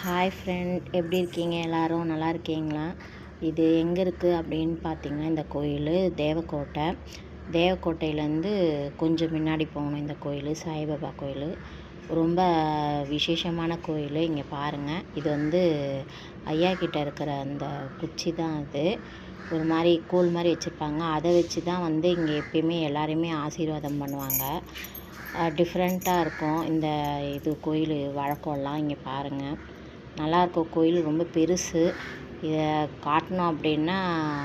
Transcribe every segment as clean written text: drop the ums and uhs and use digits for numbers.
Hi friend, எப்படி இருக்கீங்க? எல்லோரும் நல்லா இருக்கீங்களா? இது எங்கே இருக்குது அப்படின்னு பார்த்தீங்கன்னா, இந்த கோயில் தேவக்கோட்டை. தேவக்கோட்டையிலேருந்து கொஞ்சம் முன்னாடி போகணும். இந்த கோயில் சாய்பாபா கோயில் ரொம்ப விசேஷமான கோயில். இங்கே பாருங்கள், இது ஐயா கிட்ட இருக்கிற அந்த குச்சி தான். அது ஒரு மாதிரி கோல் மாதிரி வச்சுருப்பாங்க. அதை வச்சு தான் இங்கே எப்பயுமே எல்லாருமே ஆசீர்வாதம் பண்ணுவாங்க. டிஃப்ரெண்ட்டாக இருக்கும் இந்த கோயில் வழக்கம்லாம். இங்கே பாருங்கள், நல்லாயிருக்கும். கோயில் ரொம்ப பெருசு. இதை காட்டணும் அப்படின்னா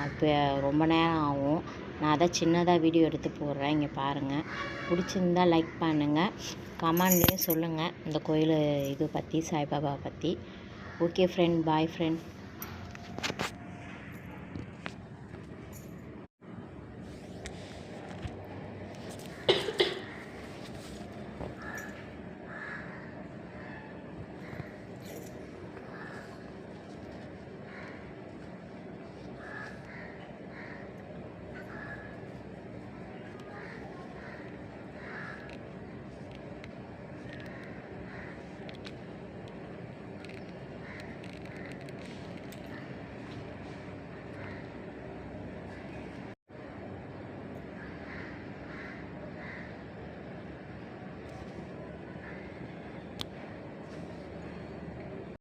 இப்போ ரொம்ப நேரம் ஆகும். நான் அதை சின்னதாக வீடியோ எடுத்து போடுறேன். இங்கே பாருங்கள், பிடிச்சிருந்தால் லைக் பண்ணுங்கள், கமெண்ட்லேயும் சொல்லுங்கள் இந்த கோயில் பற்றி, சாய்பாபா பற்றி. ஓகே ஃப்ரெண்ட், பாய் ஃப்ரெண்ட்.